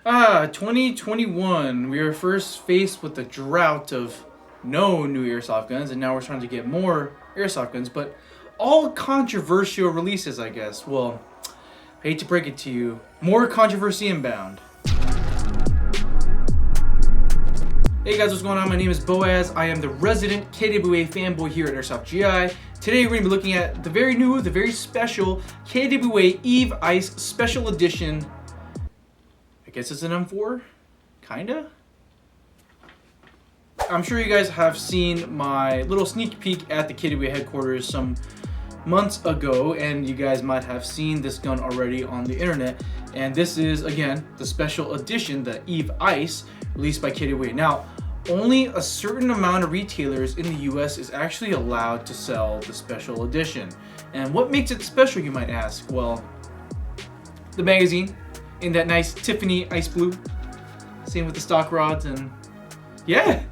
2021. We were first faced with the drought of no new airsoft guns, and now we're trying to get more airsoft guns, but all controversial releases, I guess. Well, I hate to break it to you, more controversy inbound. Hey guys, what's going on? My name is Boaz. I am the resident KWA fanboy here at Airsoft GI. Today we're going to be looking at the very new, the very special KWA EVE Ice Special Edition. I guess it's an M4? Kinda? I'm sure you guys have seen my little sneak peek at the KWA headquarters some months ago, and you guys might have seen this gun already on the internet. And this is, again, the special edition, the EVE Ice, released by KWA. Now, only a certain amount of retailers in the US is actually allowed to sell the special edition. And what makes it special, you might ask? Well, the magazine in that nice Tiffany ice blue. Same with the stock rods, and yeah,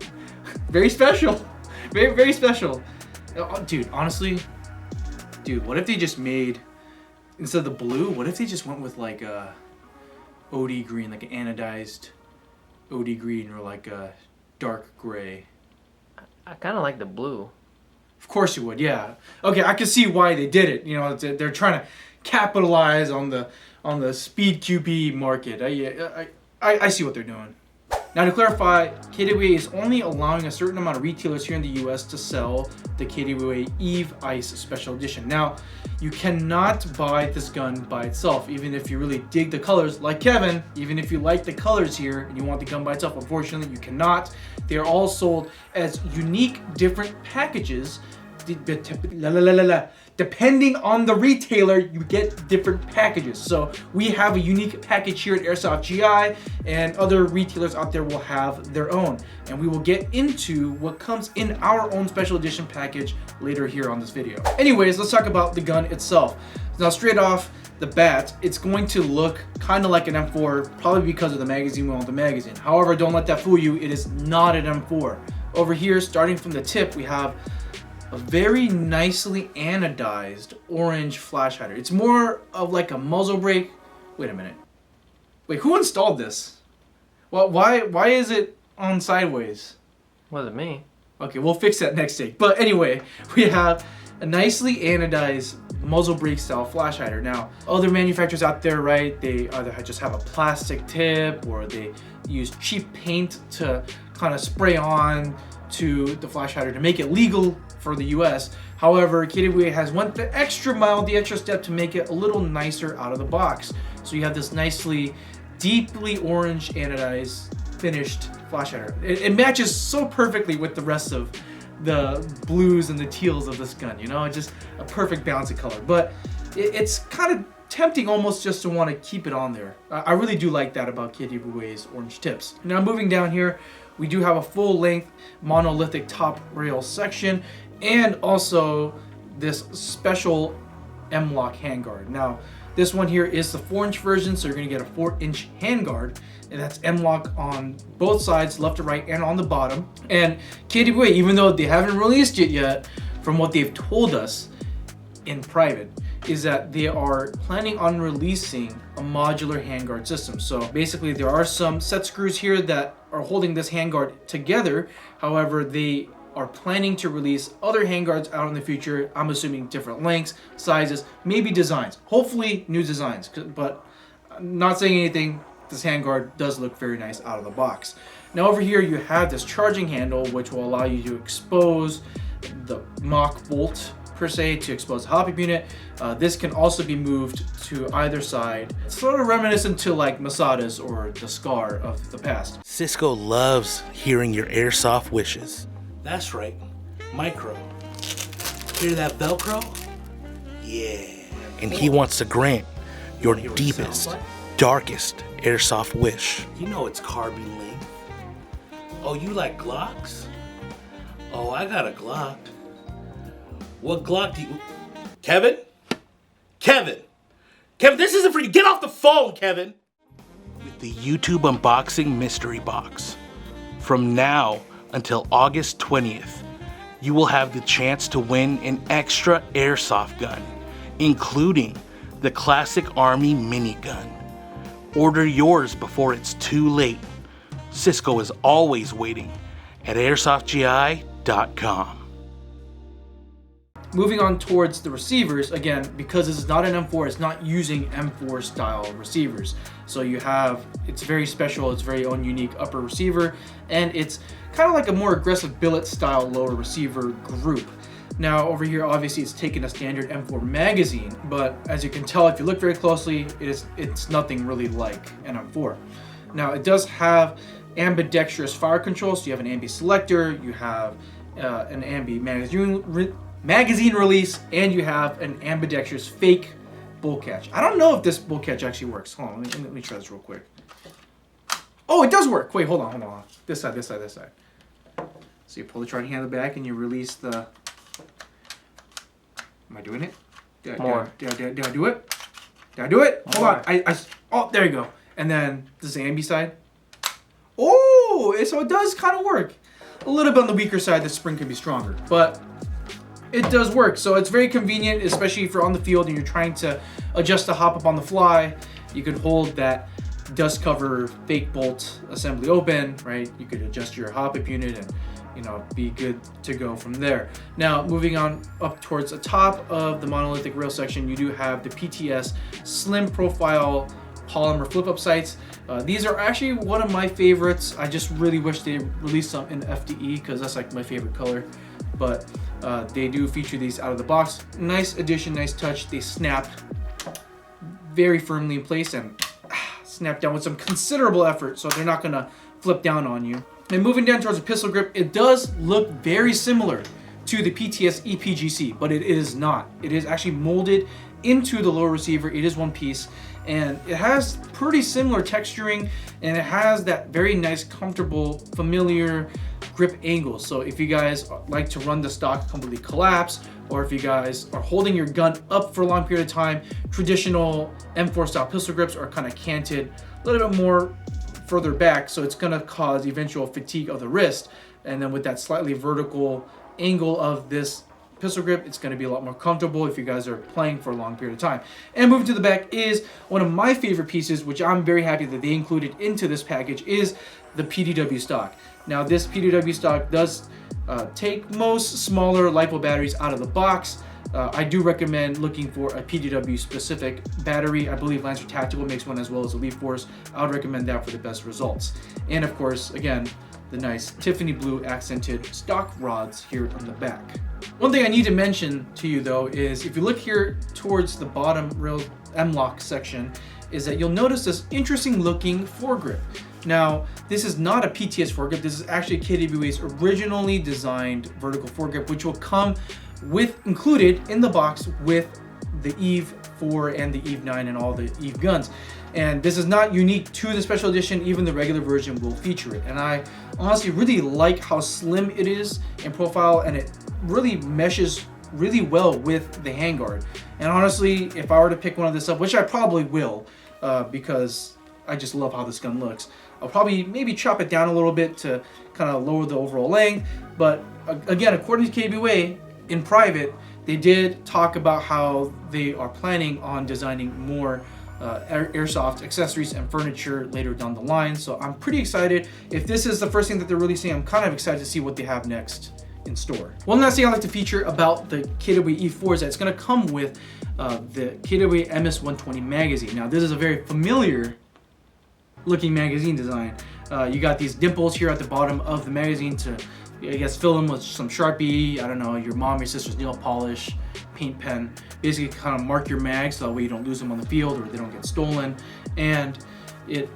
very special. Very, very special. Dude, honestly, what if they just made, instead of the blue, what if they just went with like a OD green, like an anodized OD green, or like a dark gray? I kind of like the blue. Of course you would, yeah. Okay, I can see why they did it. You know, they're trying to capitalize on the speed QB market. I see what they're doing. Now, to clarify, KWA is only allowing a certain amount of retailers here in the US to sell the KWA EVE Ice Special Edition. Now, you cannot buy this gun by itself, even if you really dig the colors, like Kevin. Even if you like the colors here and you want the gun by itself, unfortunately, you cannot. They are all sold as unique, different packages. Depending on the retailer, you get different packages. So we have a unique package here at Airsoft GI, and other retailers out there will have their own. And we will get into what comes in our own special edition package later here on this video. Anyways, let's talk about the gun itself. Now, straight off the bat, it's going to look kind of like an M4, probably because of the magazine on the magazine. However, don't let that fool you. It is not an M4. Over here, starting from the tip, we have a very nicely anodized orange flash hider. It's more of like a muzzle brake. Wait a minute. Wait, who installed this? Well, why is it on sideways? Wasn't me. Okay, we'll fix that next day. But anyway, we have a nicely anodized muzzle brake style flash hider. Now, other manufacturers out there, right, they either just have a plastic tip, or they use cheap paint to kind of spray on to the flash hider to make it legal for the US. However, KWA has went the extra mile, the extra step to make it a little nicer out of the box. So you have this nicely, deeply orange anodized finished flash hider. It matches so perfectly with the rest of the blues and the teals of this gun, you know, just a perfect balance of color. But it's kind of tempting almost just to want to keep it on there. I really do like that about KWA's orange tips. Now, moving down here, we do have a full-length monolithic top rail section, and also this special M-LOK handguard. Now, this one here is the 4-inch version, so you're going to get a 4-inch handguard, and that's M-LOK on both sides, left to right, and on the bottom. And KWA, even though they haven't released it yet, from what they've told us in private, is that they are planning on releasing a modular handguard system. So basically, there are some set screws here that are holding this handguard together. However, they are planning to release other handguards out in the future. I'm assuming different lengths, sizes, maybe designs. Hopefully new designs, but I'm not saying anything. This handguard does look very nice out of the box. Now, over here you have this charging handle, which will allow you to expose the mock bolt per se, to expose the hop unit. This can also be moved to either side. It's sort of reminiscent to like Masadas or the Scar of the past. Cisco loves hearing your airsoft wishes. That's right, micro. Hear that Velcro? Yeah. And he wants to grant your deepest, darkest airsoft wish. You know it's carbine length. Oh, you like Glocks? Oh, I got a Glock. What Glock do you... Kevin? Kevin, this isn't for you. Get off the phone, Kevin. With the YouTube unboxing mystery box. From now until August 20th, you will have the chance to win an extra airsoft gun, including the Classic Army minigun. Order yours before it's too late. Cisco is always waiting at airsoftgi.com. Moving on towards the receivers, again, because this is not an M4, it's not using M4 style receivers. So you have, it's very special, it's very own unique upper receiver, and it's kind of like a more aggressive billet style lower receiver group. Now over here, obviously it's taking a standard M4 magazine, but as you can tell, if you look very closely, it's nothing really like an M4. Now it does have ambidextrous fire control, so you have an ambi selector, you have an ambi magazine release, and you have an ambidextrous fake bull catch. I don't know if this bull catch actually works. Hold on, let me try this real quick. Oh, it does work. Wait, hold on. This side. So you pull the trotting handle back and you release the... Am I doing it? Did I do it? Did I do it? Hold on. Oh, there you go. And then this is the ambi side. Oh, so it does kind of work. A little bit on the weaker side, the spring can be stronger, but it does work. So it's very convenient, especially if you're on the field and you're trying to adjust the hop up on the fly. You could hold that dust cover fake bolt assembly open, right? You could adjust your hop up unit and, you know, be good to go from there. Now, moving on up towards the top of the monolithic rail section, you do have the PTS slim profile polymer flip-up sights. These are actually one of my favorites. I just really wish they released some in FDE because that's like my favorite color. But they do feature these out of the box. Nice addition, nice touch. They snap very firmly in place and snap down with some considerable effort, so they're not gonna flip down on you. And moving down towards the pistol grip, it does look very similar to the PTS EPGC, but it is not. It is actually molded into the lower receiver. It is one piece, and it has pretty similar texturing, and it has that very nice, comfortable, familiar grip angle. So if you guys like to run the stock completely collapse, or if you guys are holding your gun up for a long period of time, traditional M4 style pistol grips are kind of canted a little bit more further back, so it's going to cause eventual fatigue of the wrist. And then with that slightly vertical angle of this pistol grip, it's going to be a lot more comfortable if you guys are playing for a long period of time. And moving to the back is one of my favorite pieces, which I'm very happy that they included into this package, is the PDW stock. Now this PDW stock does take most smaller LiPo batteries out of the box. I do recommend looking for a PDW specific battery. I believe Lancer Tactical makes one, as well as Elite Force. I would recommend that for the best results. And of course, again, the nice Tiffany blue accented stock rods here on the back. One thing I need to mention to you though is if you look here towards the bottom rail M-lock section, is that you'll notice this interesting looking foregrip. Now, this is not a PTS foregrip. This is actually KWA's originally designed vertical foregrip, which will come included in the box with the EVE-4 and the EVE-9 and all the EVE guns. And this is not unique to the special edition. Even the regular version will feature it. And I honestly really like how slim it is in profile, and it really meshes really well with the handguard. And honestly, if I were to pick one of this up, which I probably will, because I just love how this gun looks, I'll probably maybe chop it down a little bit to kind of lower the overall length. But again, according to KWA, in private, they did talk about how they are planning on designing more airsoft accessories and furniture later down the line. So I'm pretty excited. If this is the first thing that they're releasing, I'm kind of excited to see what they have next in store. One last thing I like to feature about the KWA EVE-4 is that it's going to come with the KWA MS-120 magazine. Now this is a very familiar looking magazine design. You got these dimples here at the bottom of the magazine to, I guess, fill them with some Sharpie, I don't know, your mom, your sister's nail polish, paint pen, basically kind of mark your mags so that way you don't lose them on the field or they don't get stolen. And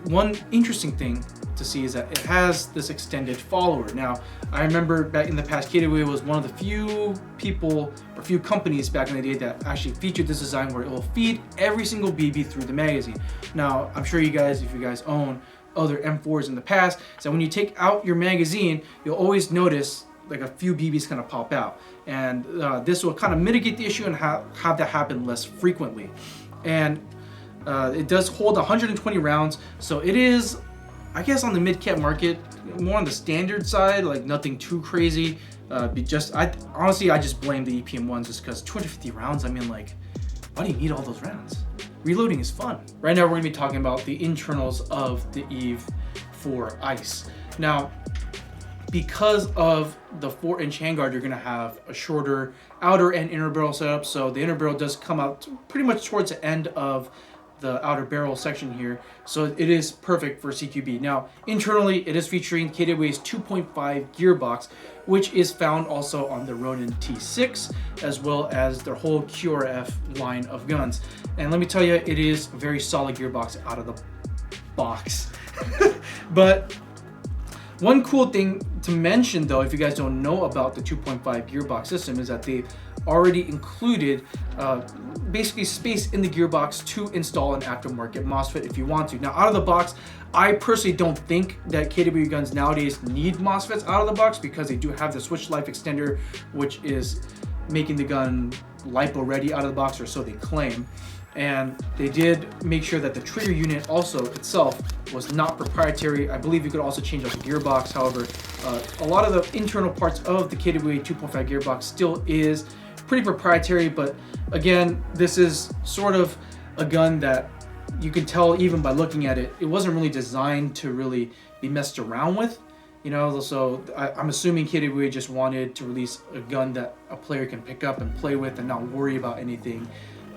one interesting thing to see is that it has this extended follower. Now, I remember back in the past, KWA was one of the few people or few companies back in the day that actually featured this design where it will feed every single BB through the magazine. Now, I'm sure you guys, if you guys own other M4s in the past, so when you take out your magazine, you'll always notice like a few BBs kind of pop out. And this will kind of mitigate the issue and have that happen less frequently. And it does hold 120 rounds, so it is, I guess, on the mid-cap market, more on the standard side, like nothing too crazy. Honestly, I just blame the EPM ones just because 250 rounds, I mean, like, why do you need all those rounds? reloading is fun. Right now we're gonna be talking about the internals of the EVE-4 Ice. Now, because of the 4-inch handguard, you're gonna have a shorter outer and inner barrel setup. So the inner barrel does come out pretty much towards the end of the outer barrel section here. So it is perfect for CQB. Now, internally, it is featuring KWA's 2.5 gearbox, which is found also on the Ronin T6, as well as their whole QRF line of guns. And let me tell you, it is a very solid gearbox out of the box. But one cool thing to mention, though, if you guys don't know about the 2.5 gearbox system, is that they already included basically space in the gearbox to install an aftermarket MOSFET if you want to. Now, out of the box, I personally don't think that KWA guns nowadays need MOSFETs out of the box, because they do have the switch life extender, which is making the gun LiPo ready out of the box, or so they claim. And they did make sure that the trigger unit also itself was not proprietary. I believe you could also change out the gearbox. However, a lot of the internal parts of the KWA 2.5 gearbox still is pretty proprietary. But again, this is sort of a gun that you can tell even by looking at it, it wasn't really designed to really be messed around with. You know, so I'm assuming KWA just wanted to release a gun that a player can pick up and play with and not worry about anything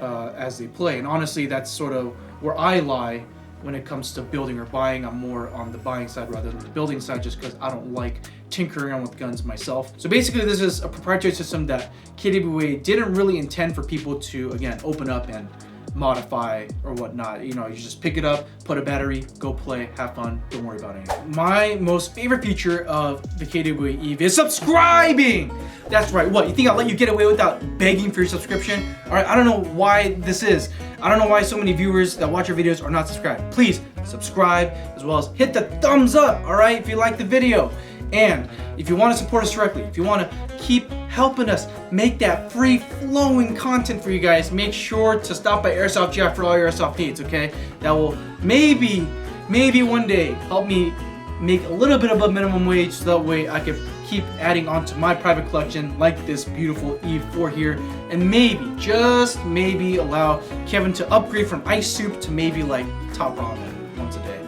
as they play. And honestly, that's sort of where I lie when it comes to building or buying. I'm more on the buying side rather than the building side, just because I don't like tinkering around with guns myself. So basically, this is a proprietary system that KWA didn't really intend for people to, again, open up and modify or whatnot. You know, you just pick it up, put a battery, go play, have fun, don't worry about anything. My most favorite feature of the KWA EVE is subscribing! That's right. What, you think I'll let you get away without begging for your subscription? All right, I don't know why this is. I don't know why so many viewers that watch our videos are not subscribed. Please subscribe, as well as hit the thumbs up, all right, if you like the video. And if you want to support us directly, if you want to keep helping us make that free-flowing content for you guys, make sure to stop by Airsoft GI for all your Airsoft needs, okay? That will maybe one day help me make a little bit of a minimum wage, so that way I can keep adding on to my private collection like this beautiful EVE-4 here, and maybe, just maybe, allow Kevin to upgrade from ice soup to maybe like top ramen once a day.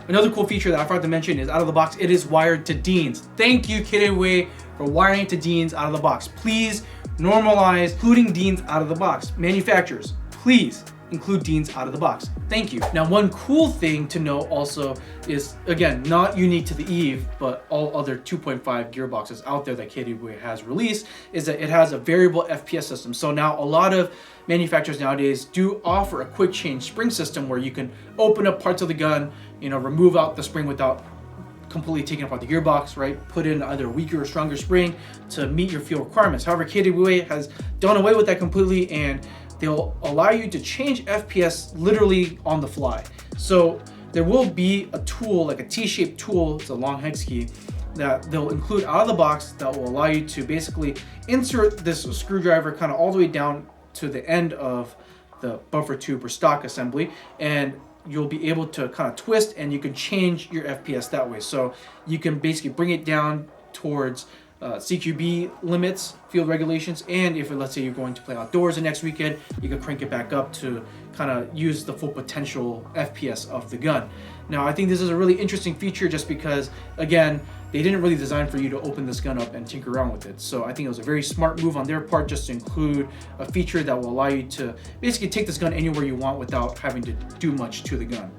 Another cool feature that I forgot to mention is out of the box, it is wired to DINs. Thank you, KWA, for wiring it to DINs out of the box. Please normalize including DINs out of the box. Manufacturers, please include DINs out of the box. Thank you. Now, one cool thing to know also is, again, not unique to the EVE, but all other 2.5 gearboxes out there that KWA has released, is that it has a variable FPS system. So now a lot of manufacturers nowadays do offer a quick change spring system where you can open up parts of the gun, you know, remove out the spring without completely taking apart the gearbox, right? Put in either a weaker or stronger spring to meet your fuel requirements. However, KWA has done away with that completely, and they'll allow you to change FPS literally on the fly. So there will be a tool, like a T-shaped tool, it's a long hex key, that they'll include out of the box that will allow you to basically insert this screwdriver kind of all the way down to the end of the buffer tube or stock assembly, and you'll be able to kind of twist and you can change your FPS that way. So you can basically bring it down towards CQB limits, field regulations, and if let's say you're going to play outdoors the next weekend, you can crank it back up to kind of use the full potential FPS of the gun. Now, I think this is a really interesting feature just because, again, they didn't really design for you to open this gun up and tinker around with it. So I think it was a very smart move on their part just to include a feature that will allow you to basically take this gun anywhere you want without having to do much to the gun.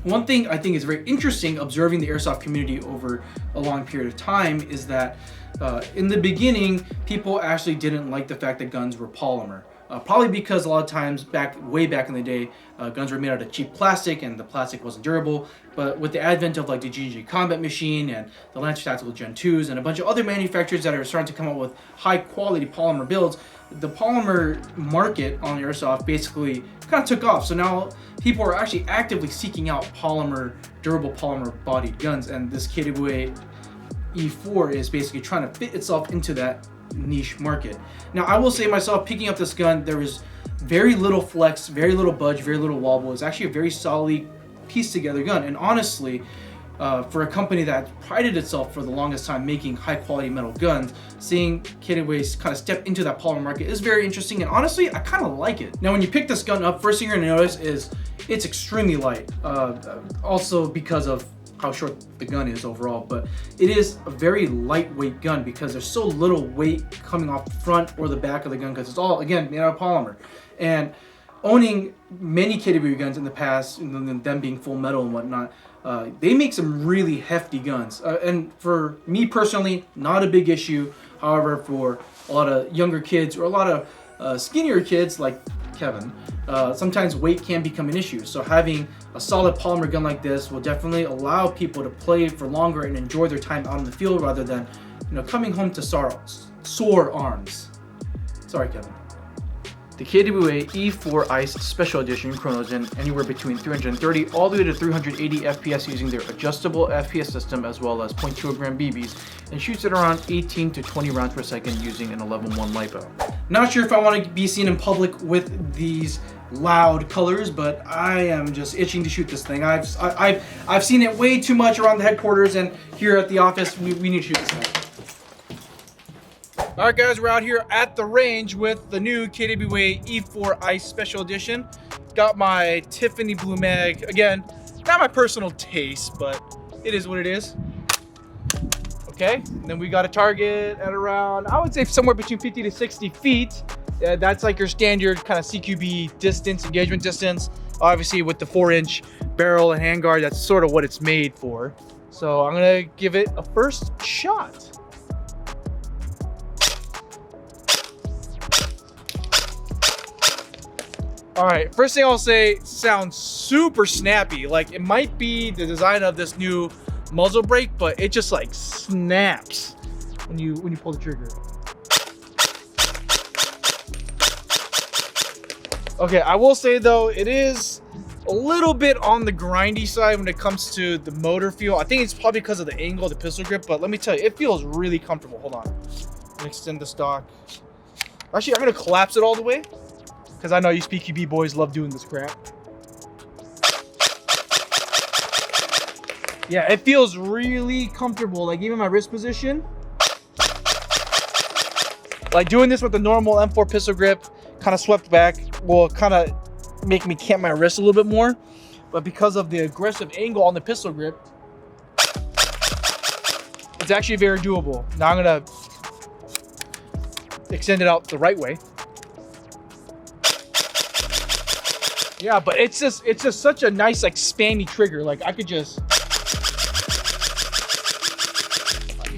One thing I think is very interesting observing the Airsoft community over a long period of time is that in the beginning, people actually didn't like the fact that guns were polymer. Probably because a lot of times way back in the day, guns were made out of cheap plastic and the plastic wasn't durable. But with the advent of like the GG Combat Machine and the Lancer Tactical Gen 2s and a bunch of other manufacturers that are starting to come up with high quality polymer builds, the polymer market on Airsoft basically kind of took off. So now people are actually actively seeking out durable polymer bodied guns, and this KWA EVE-4 is basically trying to fit itself into that niche market. Now, I will say myself, picking up this gun, there was very little flex, very little budge, very little wobble. It's actually a very solidly pieced together gun, and honestly, For a company that prided itself for the longest time making high quality metal guns, seeing KWA kind of step into that polymer market is very interesting, and honestly, I kind of like it. Now, when you pick this gun up, first thing you're gonna notice is it's extremely light. Also because of how short the gun is overall, but it is a very lightweight gun because there's so little weight coming off the front or the back of the gun because it's all, again, made out of polymer. And owning many KWA guns in the past, and them being full metal and whatnot, they make some really hefty guns. And for me personally, not a big issue. However, for a lot of younger kids or a lot of skinnier kids like Kevin, sometimes weight can become an issue. So having a solid polymer gun like this will definitely allow people to play for longer and enjoy their time out in the field rather than, coming home to sore arms. Sorry, Kevin. The KWA EVE-4 ICE Special Edition chronos in anywhere between 330 all the way to 380 FPS using their adjustable FPS system as well as .20 gram BBs, and shoots at around 18 to 20 rounds per second using an 11.1 LiPo. Not sure if I want to be seen in public with these loud colors, but I am just itching to shoot this thing. I've seen it way too much around the headquarters, and here at the office we need to shoot this thing. Alright guys, we're out here at the range with the new KWA EVE-4 ICE Special Edition. Got my Tiffany blue mag. Again, not my personal taste, but it is what it is. Okay, and then we got a target at around, I would say somewhere between 50 to 60 feet. That's like your standard kind of CQB distance, engagement distance. Obviously with the 4-inch barrel and handguard, that's sort of what it's made for. So I'm gonna give it a first shot. All right, first thing I'll say, sounds super snappy. Like it might be the design of this new muzzle brake, but it just like snaps when you pull the trigger. Okay, I will say though, it is a little bit on the grindy side when it comes to the motor feel. I think it's probably because of the angle of the pistol grip, but let me tell you, it feels really comfortable. Hold on, I'm gonna extend the stock. Actually, I'm gonna collapse it all the way, because I know you SpeedQB boys love doing this crap. Yeah, it feels really comfortable. Like even my wrist position. Like doing this with the normal M4 pistol grip, kind of swept back, will kind of make me camp my wrist a little bit more. But because of the aggressive angle on the pistol grip, it's actually very doable. Now I'm gonna extend it out the right way. Yeah, but it's just such a nice like spanny trigger. Like I could just,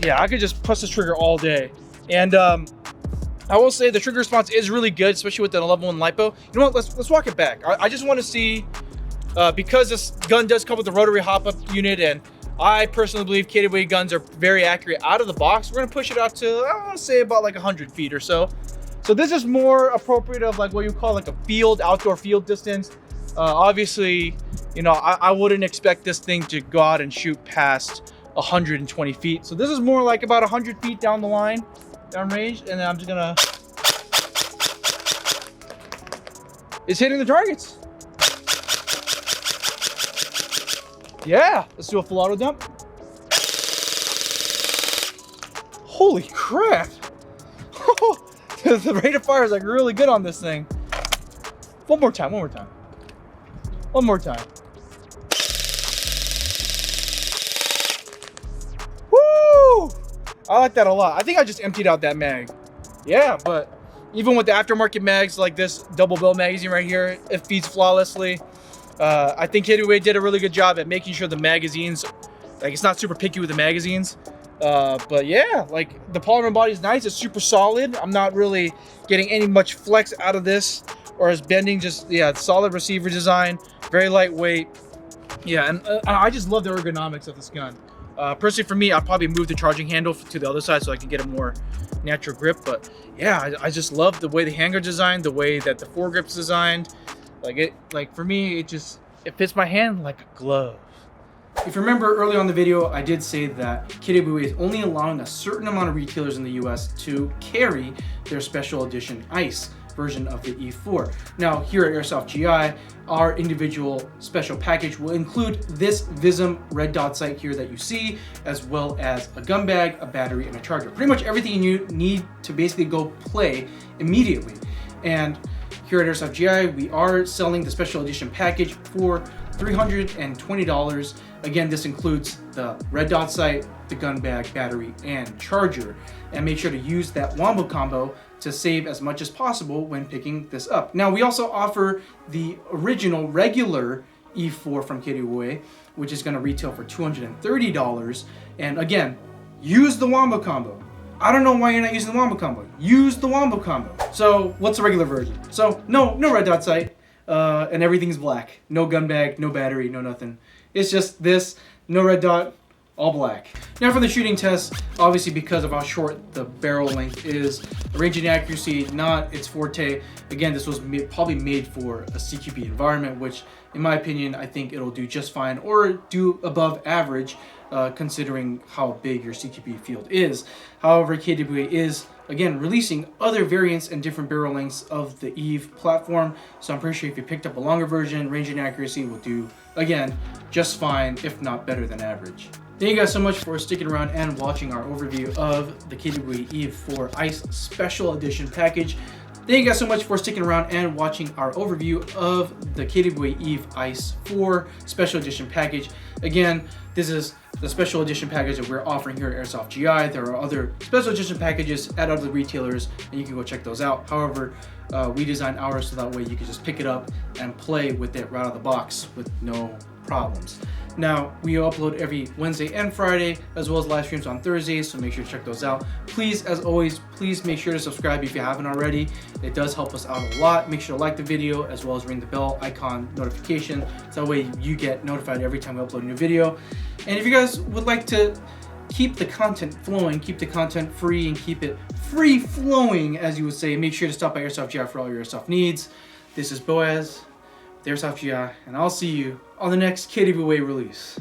I could just press this trigger all day. And I will say the trigger response is really good, especially with the 11.1 LiPo. You know what? Let's walk it back. I just want to see, because this gun does come with a rotary hop-up unit, and I personally believe KWA guns are very accurate out of the box. We're gonna push it out to, I want to say about like 100 feet or so. So this is more appropriate of like what you call like a outdoor field distance. Obviously, I wouldn't expect this thing to go out and shoot past 120 feet. So this is more like about 100 feet down the line, down range, and then I'm just gonna, it's hitting the targets. Yeah, let's do a full auto dump. Holy crap. The rate of fire is like really good on this thing. One more time. Woo! I like that a lot. I think I just emptied out that mag. Yeah, but even with the aftermarket mags like this double bill magazine right here, it feeds flawlessly. I think KWA did a really good job at making sure the magazines, like it's not super picky with the magazines. But yeah, like the polymer body is nice. It's super solid. I'm not really getting any much flex out of this or as bending. Just, yeah, solid receiver design, very lightweight. Yeah, and I just love the ergonomics of this gun. Personally for me, I'll probably move the charging handle to the other side so I can get a more natural grip. But yeah, I just love the way the handguard designed, the way that the foregrip's designed. Like for me, it fits my hand like a glove. If you remember earlier on the video, I did say that KWA is only allowing a certain amount of retailers in the US to carry their special edition ICE. version of the EVE-4. Now, here at Airsoft GI, our individual special package will include this Vism red dot sight here that you see, as well as a gun bag, a battery, and a charger. Pretty much everything you need to basically go play immediately. And here at Airsoft GI, we are selling the special edition package for $320. Again, this includes the red dot sight, the gun bag, battery, and charger. And make sure to use that wombo combo to save as much as possible when picking this up. Now, we also offer the original regular EVE-4 from KWA, which is going to retail for $230. And again, use the wombo combo. I don't know why you're not using the wombo combo. Use the wombo combo. So what's the regular version? So no red dot sight, and everything's black. No gun bag, no battery, no nothing. It's just this, no red dot, all black. Now for the shooting test, obviously because of how short the barrel length is, the range and accuracy, not its forte. Again, this was probably made for a CQB environment, which in my opinion, I think it'll do just fine or do above average, considering how big your CQB field is. However, KWA is, again, releasing other variants and different barrel lengths of the EVE platform. So I'm pretty sure if you picked up a longer version, range and accuracy will do, again, just fine, if not better than average. Thank you guys so much for sticking around and watching our overview of the KWA EVE-4 ICE Special Edition package. Thank you guys so much for sticking around and watching our overview of the KWA EVE ICE 4 Special Edition package. Again, this is the special edition package that we're offering here at Airsoft GI. There are other special edition packages at other retailers, and you can go check those out. However, we designed ours so that way you can just pick it up and play with it right out of the box with no problems. Now, we upload every Wednesday and Friday, as well as live streams on Thursdays, so make sure to check those out. Please, as always, please make sure to subscribe if you haven't already. It does help us out a lot. Make sure to like the video, as well as ring the bell icon notification, so that way you get notified every time we upload a new video. And if you guys would like to keep the content flowing, keep the content free, and keep it free-flowing, as you would say, make sure to stop by Airsoft GI for all your Airsoft needs. This is Boaz, Airsoft GI, and I'll see you on the next KWA release.